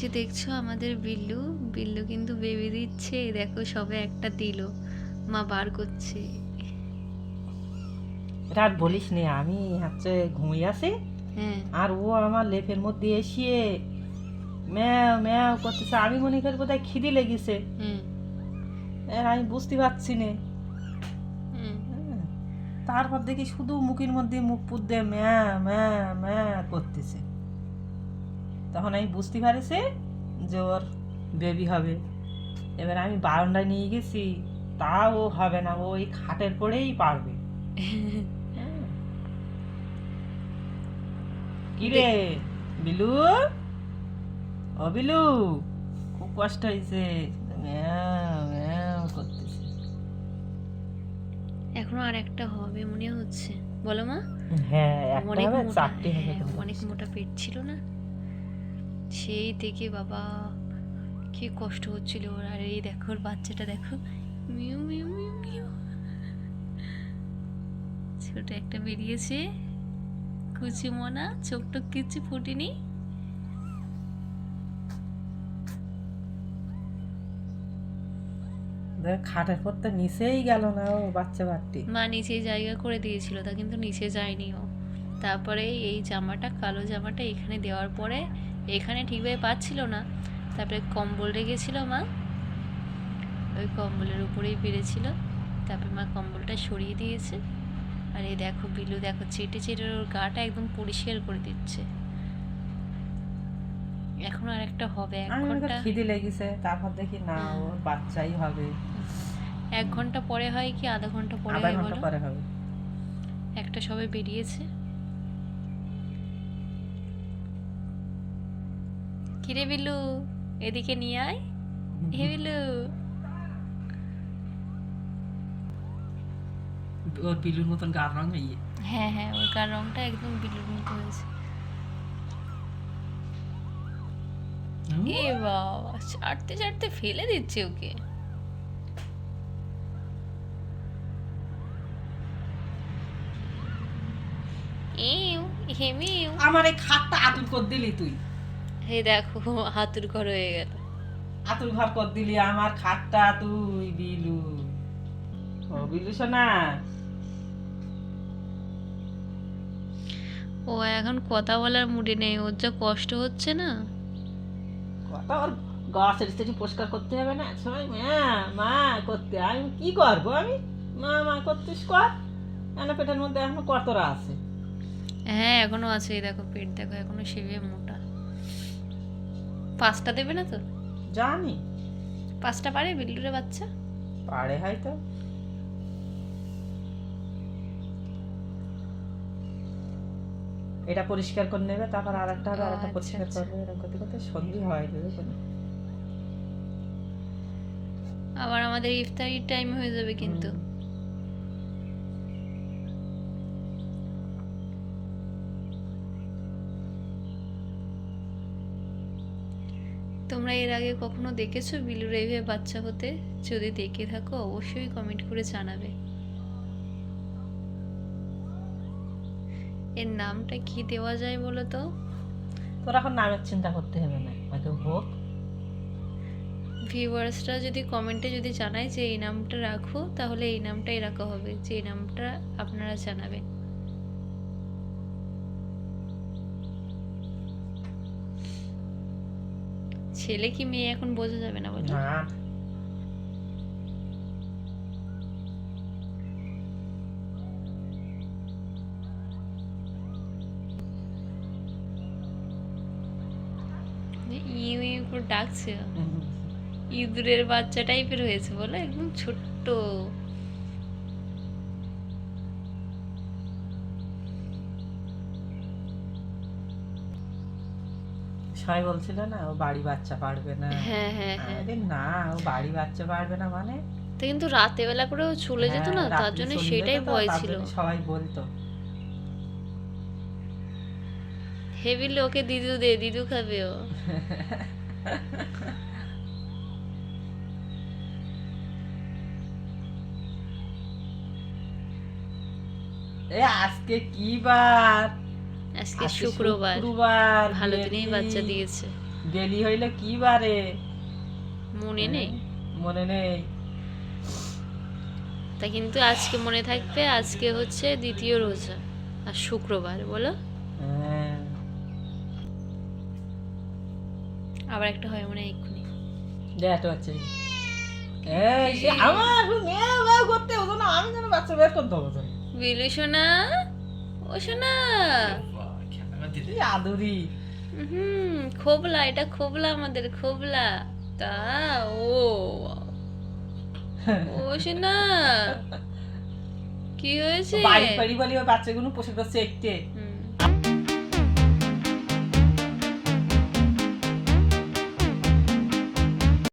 যে দেখছো আমাদের বিল্লু, বিল্লু কিন্তু বেবি দিচ্ছে। এই দেখো সবে একটা দিল, মা বার করছে। রাত বলিস নে, আমি হচ্ছে ঘুমিয়ে আছি হ্যাঁ। আর ও আমার লেপের মধ্যে এসিয়ে ম্যাও ম্যাও করতেছে। আমি মনে করি বোধহয় খিদে লেগেছে, হুম। আর আমি বুঝতে পারছি না। হুম। হ্যাঁ। তারপর দেখি শুধু মুখের মধ্যে মুখ পুত দিয়ে ম্যা ম্যা ম্যা করতেছে। তখন আমি বুঝতে পারছি যে ওর বেবি হবে। এবার আমি বারান্দায় নিয়ে গেছি, তাও হবে না, ও ওই খাটের পরেই পারবে। হ্যাঁ। কি রে বিলু, ও বিলু, খুব কষ্ট হয়েছে, ম্যাও ম্যাও করতেছে। এখনো আর একটা হবে মনে হচ্ছে, বলো মা। হ্যাঁ, একটা অনেক হবে, মোটা, চারটে হবে হ্যাঁ কিন্তু অনেক মোটা পেট ছিল না সেই থেকে, বাবা কি কষ্ট হচ্ছিল ওর। আর এই দেখো ওর বাচ্চাটা দেখো, মিউ মিউ মিউ মিউ, ছোট একটা বেরিয়েছে, কুচি মোনা, চোখ টোক কিছু ফুটেনি। দেখ খাটের পর তো নিচেই গেল না ও বাচ্চা বাচ্চি। মা নিচে জায়গা করে দিয়েছিল, তা কিন্তু নিচে যায়নি ও। তারপরে এই জামাটা, কালো জামাটা এখানে দেওয়ার পরে এখানে ঠিকভাবে পাচ্ছিল না, তারপরে কম্বল রেখেছিল মা, ওই কম্বলের উপরেই পেরেছিল। তারপরে মা কম্বলটা সরিয়ে দিয়েছে। আর এই দেখো বিলু, দেখো চেটে চেটে ওর গাটা একদম পরিষ্কার করে দিচ্ছে। এখন আর একটা হবে, 1 আমি মনে করি ঘন্টা। খিদে লেগেছে, তারপর দেখি না, হ্যাঁ, ওর বাচ্চাই হবে। 1 ঘন্টা পরে হয় কি আধা ঘন্টা পরে আধা হয় ঘন্টা বলো? পরে হবে। একটা সবে বেরিয়েছে। কিরে বিলু, এদিকে নিয়ে আয়। হে বিলু। ওর বিলুর মতন গার রং হয়ে। হ্যাঁ হ্যাঁ, ওর গার রংটা একদম বিলুর মতো হয়েছে। এ বাবা, চাটতে চাটতে ফেলে দিচ্ছে ওকে। ইউ, হেমিউ। আমার এই খাটটা আতুর কর দিলি তুই, হে দেখো হাতুর ঘর হয়ে গেল। আতুর ঘর কর দিলি আমার খাটটা তুই বিলু। ও বিলু শোনা, ও এখন কথা বলার মুডে নেই, ওর যা কষ্ট হচ্ছে না। কথা ওর গাছের স্টেশন পরিষ্কার করতে হবে না, সবাই মা মা করতে, আমি কি করবো, আমি মা মা করতিস কর। এনে পেটের মধ্যে এখনো কতরা আছে। হ্যাঁ এখনো আছে, এই দেখো পেট দেখো এখনো সেবে মোটা। 5টা দেবে না তো? জানি, 5টা পারে বিল্লুরে বাচ্চা? পারে হয়তো। এটা পরিষ্কার করে নেবে, তারপর আর একটা হবে, আর একটা আচ্ছা পরিষ্কার আচ্ছা, করবে, এরকম করতে করতে সন্ধি হয় যাবে কোনো। আবার আমাদের ইফতারির টাইম হয়ে যাবে কিন্তু। তোমরা এর আগে কখনো দেখেছো বিলুর এইভাবে বাচ্চা হতে? যদি দেখে থাকো অবশ্যই কমেন্ট করে জানাবে। এর নামটা কি দেওয়া যায় বলো তো? তোর এখন নামের চিন্তা করতে হবে না, হয়তো হোক। ভিউয়ার্সরা যদি কমেন্টে যদি জানায় যে এই নামটা রাখো, তাহলে এই নামটাই রাখা হবে, যে এই নামটা আপনারা জানাবেন। ছেলে কি মেয়ে এখন বোঝা যাবে না বলো? না, ইউ ইউ করে ডাকছে, ইঁদুরের বাচ্চা টাইপের হয়েছে বলো, একদম ছোট্ট। সবাই বলছিল না ও বাড়ি বাচ্চা পারবে না। হ্যাঁ হ্যাঁ হ্যাঁ, আরে না, ও বাড়ি বাচ্চা পারবে না মানে। তো কিন্তু রাতে বেলা করেও চলে যেত হ্যাঁ, না, তার রাত্রি জন্য চলে সেটাই যেত তো, ভয় তার ছিল। জন্য সবাই বলতো। হেভি লোকে দিদু দে, দিদু খাবে ও। এ আজকে কি বার? আজকে আজকে শুক্রবার, শুক্রবার, ভালো দিনেই বেবি বাচ্চা দিয়েছে। বেলি হইল কি বারে মনে নেই। মনে নেই। তা কিন্তু আজকে মনে থাকবে, আজকে হচ্ছে দ্বিতীয় রোজা আর শুক্রবার, বলো। হ্যাঁ। আবার একটা হয় মনে হয় এক্ষুনি। দেখ বাচ্চা এই সে আমার মেয়ে বের করতে হতো না, আমি যেন বাচ্চা বের করতে হতো না। বিলু সোনা, ও সোনা, কি আদুরি। খোবলা, এটা খোবলা, আমাদের খোবলা। তা ও ও সোনা, কি হয়েছে? বাড়ি বাড়ি বলি ওই বাচ্চাগুলো পোষে করছে একটে